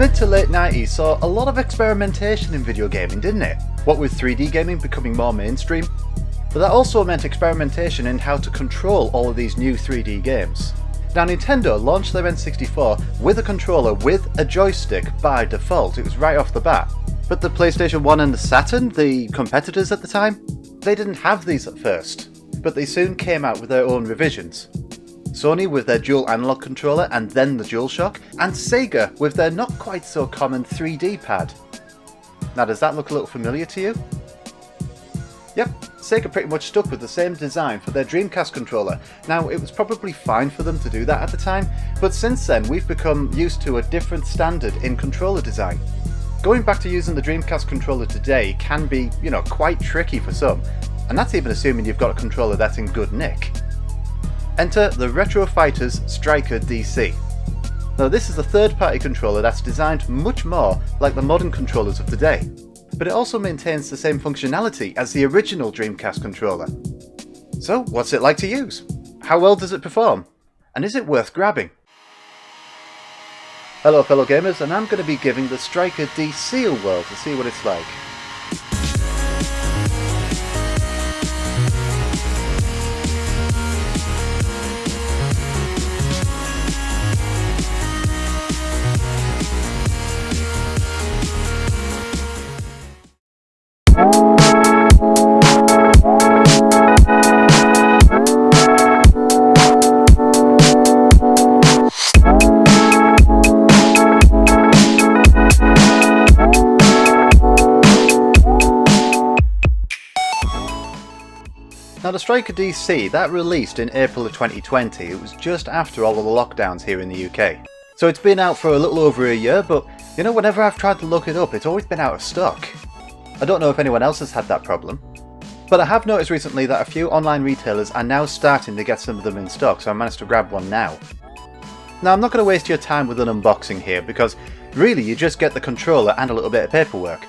mid to late 90s saw a lot of experimentation in video gaming, didn't it? What with 3D gaming becoming more mainstream. But that also meant experimentation in how to control all of these new 3D games. Now Nintendo launched their N64 with a controller with a joystick by default, it was right off the bat. But the PlayStation 1 and the Saturn, the competitors at the time, they didn't have these at first, but they soon came out with their own revisions. Sony with their dual analog controller and then the DualShock, and Sega with their not quite so common 3D pad. Now does that look a little familiar to you? Yep, Sega pretty much stuck with the same design for their Dreamcast controller. Now it was probably fine for them to do that at the time, but since then we've become used to a different standard in controller design. Going back to using the Dreamcast controller today can be, quite tricky for some, and that's even assuming you've got a controller that's in good nick. Enter the Retro Fighters StrikerDC. Now this is a third-party controller that's designed much more like the modern controllers of today, but it also maintains the same functionality as the original Dreamcast controller. So what's it like to use? How well does it perform? And is it worth grabbing? Hello fellow gamers, and I'm going to be giving the StrikerDC a whirl to see what it's like. Now the StrikerDC, that released in April of 2020, it was just after all of the lockdowns here in the UK. So it's been out for a little over a year, but whenever I've tried to look it up, it's always been out of stock. I don't know if anyone else has had that problem, but I have noticed recently that a few online retailers are now starting to get some of them in stock, so I managed to grab one now. Now I'm not going to waste your time with an unboxing here, because really you just get the controller and a little bit of paperwork.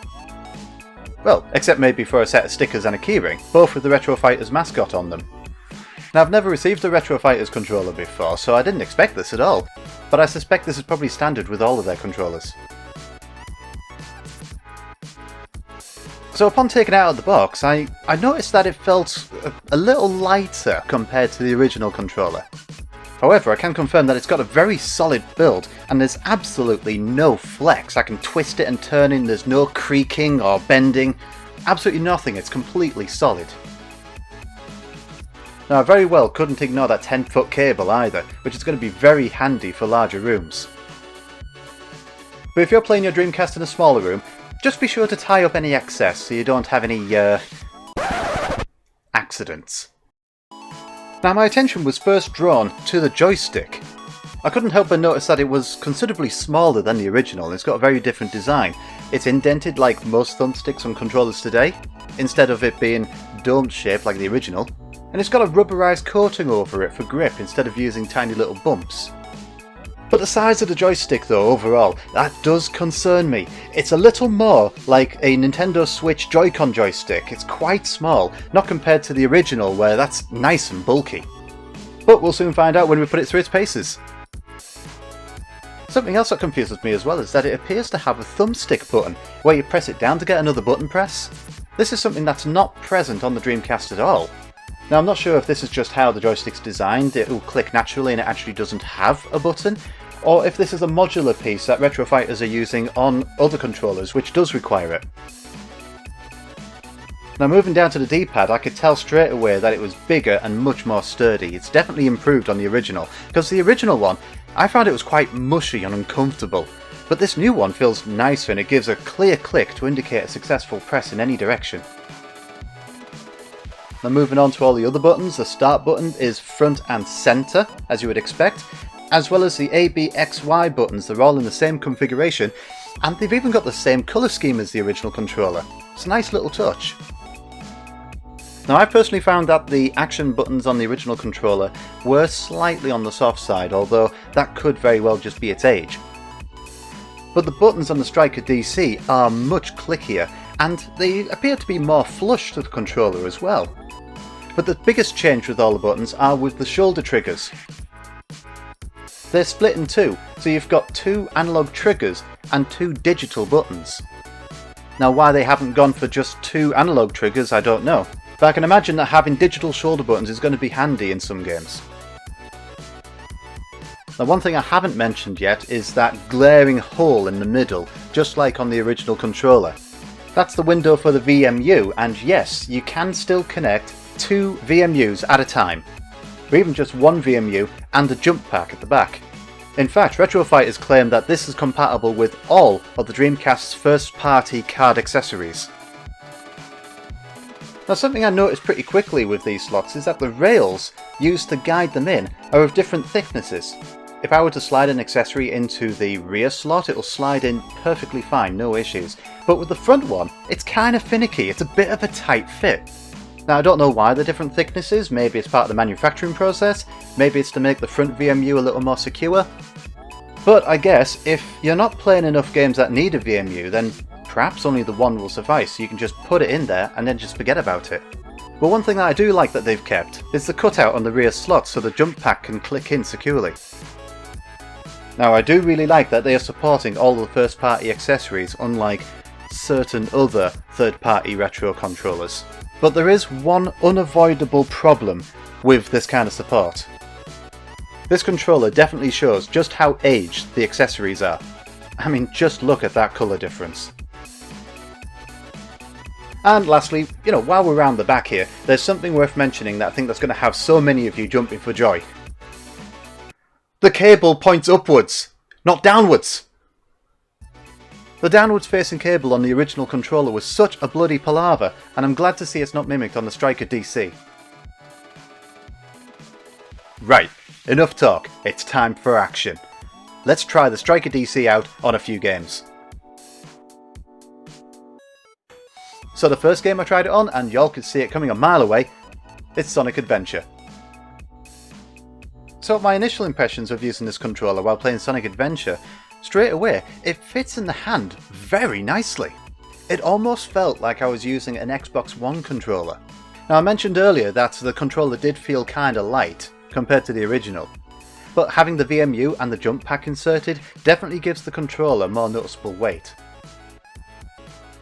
Well, except maybe for a set of stickers and a keyring, both with the Retro Fighters mascot on them. Now I've never received a Retro Fighters controller before, so I didn't expect this at all, but I suspect this is probably standard with all of their controllers. So upon taking it out of the box, I noticed that it felt a little lighter compared to the original controller. However, I can confirm that it's got a very solid build, and there's absolutely no flex. I can twist it and turn it, there's no creaking or bending, absolutely nothing, it's completely solid. Now I very well couldn't ignore that 10-foot cable either, which is going to be very handy for larger rooms. But if you're playing your Dreamcast in a smaller room, just be sure to tie up any excess so you don't have any, accidents. Now my attention was first drawn to the joystick. I couldn't help but notice that it was considerably smaller than the original, and it's got a very different design. It's indented like most thumbsticks on controllers today, instead of it being domed shaped like the original, and it's got a rubberized coating over it for grip instead of using tiny little bumps. But the size of the joystick though, overall, that does concern me. It's a little more like a Nintendo Switch Joy-Con joystick. It's quite small, not compared to the original where that's nice and bulky. But we'll soon find out when we put it through its paces. Something else that confuses me as well is that it appears to have a thumbstick button, where you press it down to get another button press. This is something that's not present on the Dreamcast at all. Now I'm not sure if this is just how the joystick's designed, it will click naturally and it actually doesn't have a button, or if this is a modular piece that Retro Fighters are using on other controllers which does require it. Now moving down to the D-pad, I could tell straight away that it was bigger and much more sturdy. It's definitely improved on the original, because the original one, I found it was quite mushy and uncomfortable, but this new one feels nicer and it gives a clear click to indicate a successful press in any direction. Now moving on to all the other buttons, the start button is front and centre, as you would expect, as well as the A, B, X, Y buttons. They're all in the same configuration, and they've even got the same colour scheme as the original controller. It's a nice little touch. Now I personally found that the action buttons on the original controller were slightly on the soft side, although that could very well just be its age. But the buttons on the StrikerDC are much clickier, and they appear to be more flush to the controller as well. But the biggest change with all the buttons are with the shoulder triggers. They're split in two, so you've got two analog triggers and 2 digital buttons. Now why they haven't gone for just 2 analog triggers I don't know, but I can imagine that having digital shoulder buttons is going to be handy in some games. Now one thing I haven't mentioned yet is that glaring hole in the middle, just like on the original controller. That's the window for the VMU, and yes, you can still connect 2 VMUs at a time, or even just 1 VMU and a jump pack at the back. In fact, Retrofighters claim that this is compatible with all of the Dreamcast's first-party card accessories. Now something I noticed pretty quickly with these slots is that the rails used to guide them in are of different thicknesses. If I were to slide an accessory into the rear slot, it'll slide in perfectly fine, no issues. But with the front one, it's kind of finicky, it's a bit of a tight fit. Now I don't know why the different thicknesses, maybe it's part of the manufacturing process, maybe it's to make the front VMU a little more secure. But I guess if you're not playing enough games that need a VMU, then perhaps only the one will suffice, you can just put it in there and then just forget about it. But one thing that I do like that they've kept is the cutout on the rear slot so the jump pack can click in securely. Now I do really like that they are supporting all the first party accessories, unlike certain other third party retro controllers. But there is one unavoidable problem with this kind of support. This controller definitely shows just how aged the accessories are. I mean, just look at that colour difference. And lastly, while we're around the back here, there's something worth mentioning that I think that's going to have so many of you jumping for joy. The cable points upwards, not downwards! The downwards facing cable on the original controller was such a bloody palaver, and I'm glad to see it's not mimicked on the StrikerDC. Right, enough talk, it's time for action. Let's try the StrikerDC out on a few games. So the first game I tried it on, and y'all could see it coming a mile away, it's Sonic Adventure. So my initial impressions of using this controller while playing Sonic Adventure, straight away, it fits in the hand very nicely. It almost felt like I was using an Xbox One controller. Now I mentioned earlier that the controller did feel kinda light compared to the original, but having the VMU and the jump pack inserted definitely gives the controller more noticeable weight.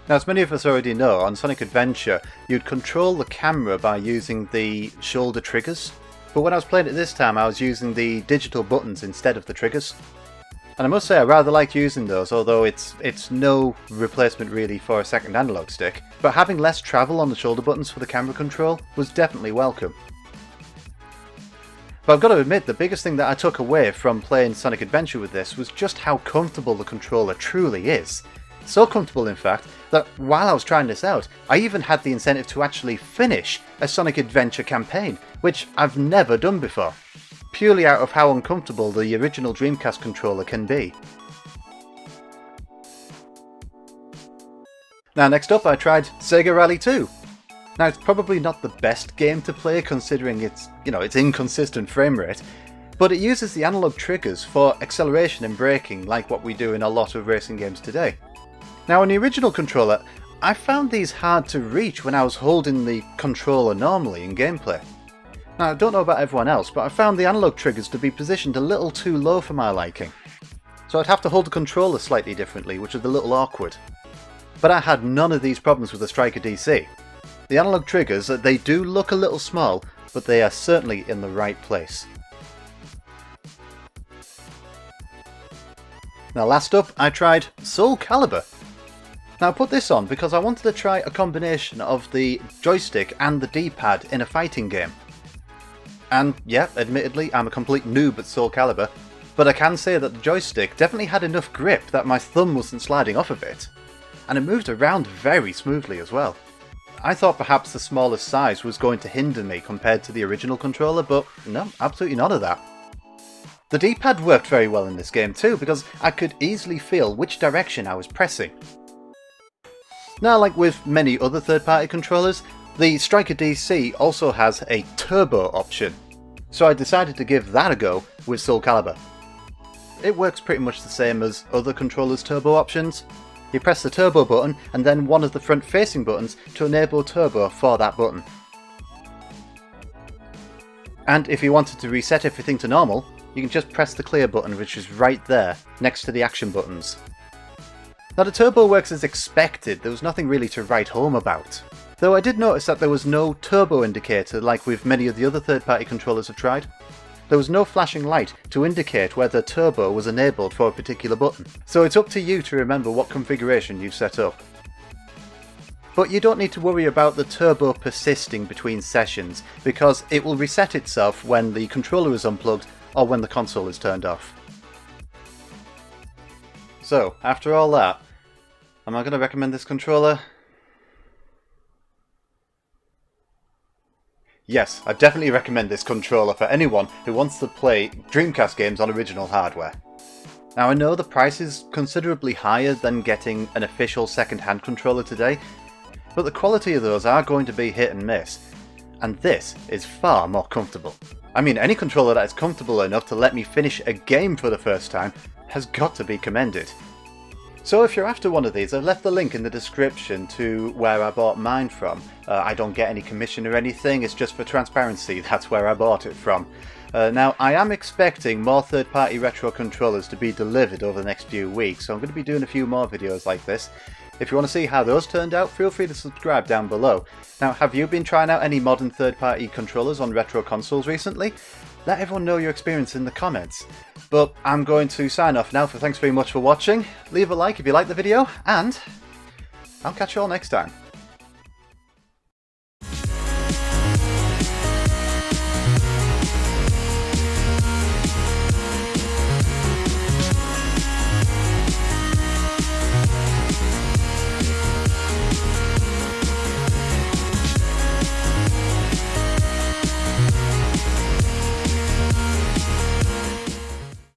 Now as many of us already know, on Sonic Adventure you'd control the camera by using the shoulder triggers, but when I was playing it this time I was using the digital buttons instead of the triggers. And I must say I rather liked using those, although it's no replacement really for a second analog stick, but having less travel on the shoulder buttons for the camera control was definitely welcome. But I've got to admit, the biggest thing that I took away from playing Sonic Adventure with this was just how comfortable the controller truly is. So comfortable in fact, that while I was trying this out, I even had the incentive to actually finish a Sonic Adventure campaign, which I've never done before. Purely out of how uncomfortable the original Dreamcast controller can be. Now next up I tried Sega Rally 2. Now it's probably not the best game to play considering its inconsistent frame rate, but it uses the analog triggers for acceleration and braking like what we do in a lot of racing games today. Now on the original controller, I found these hard to reach when I was holding the controller normally in gameplay. Now I don't know about everyone else, but I found the analog triggers to be positioned a little too low for my liking. So I'd have to hold the controller slightly differently, which was a little awkward. But I had none of these problems with the StrikerDC. The analog triggers, they do look a little small, but they are certainly in the right place. Now last up, I tried Soulcalibur. Now I put this on because I wanted to try a combination of the joystick and the D-pad in a fighting game. And yeah, admittedly, I'm a complete noob at Soulcalibur, but I can say that the joystick definitely had enough grip that my thumb wasn't sliding off of it. And it moved around very smoothly as well. I thought perhaps the smaller size was going to hinder me compared to the original controller, but no, absolutely none of that. The D-pad worked very well in this game too, because I could easily feel which direction I was pressing. Now, like with many other third-party controllers, the StrikerDC also has a turbo option, so I decided to give that a go with Soulcalibur. It works pretty much the same as other controllers' turbo options. You press the turbo button and then one of the front-facing buttons to enable turbo for that button. And if you wanted to reset everything to normal, you can just press the clear button, which is right there next to the action buttons. Now the turbo works as expected, there was nothing really to write home about. Though I did notice that there was no turbo indicator like with many of the other third-party controllers I've tried. There was no flashing light to indicate whether turbo was enabled for a particular button. So it's up to you to remember what configuration you've set up. But you don't need to worry about the turbo persisting between sessions, because it will reset itself when the controller is unplugged or when the console is turned off. So, after all that, am I going to recommend this controller? Yes, I definitely recommend this controller for anyone who wants to play Dreamcast games on original hardware. Now I know the price is considerably higher than getting an official second-hand controller today, but the quality of those are going to be hit and miss, and this is far more comfortable. I mean, any controller that is comfortable enough to let me finish a game for the first time has got to be commended. So if you're after one of these, I've left the link in the description to where I bought mine from. I don't get any commission or anything, it's just for transparency, that's where I bought it from. Now, I am expecting more third-party retro controllers to be delivered over the next few weeks, so I'm going to be doing a few more videos like this. If you want to see how those turned out, feel free to subscribe down below. Now, have you been trying out any modern third-party controllers on retro consoles recently? Let everyone know your experience in the comments. But I'm going to sign off now, thanks very much for watching. Leave a like if you liked the video, and I'll catch you all next time.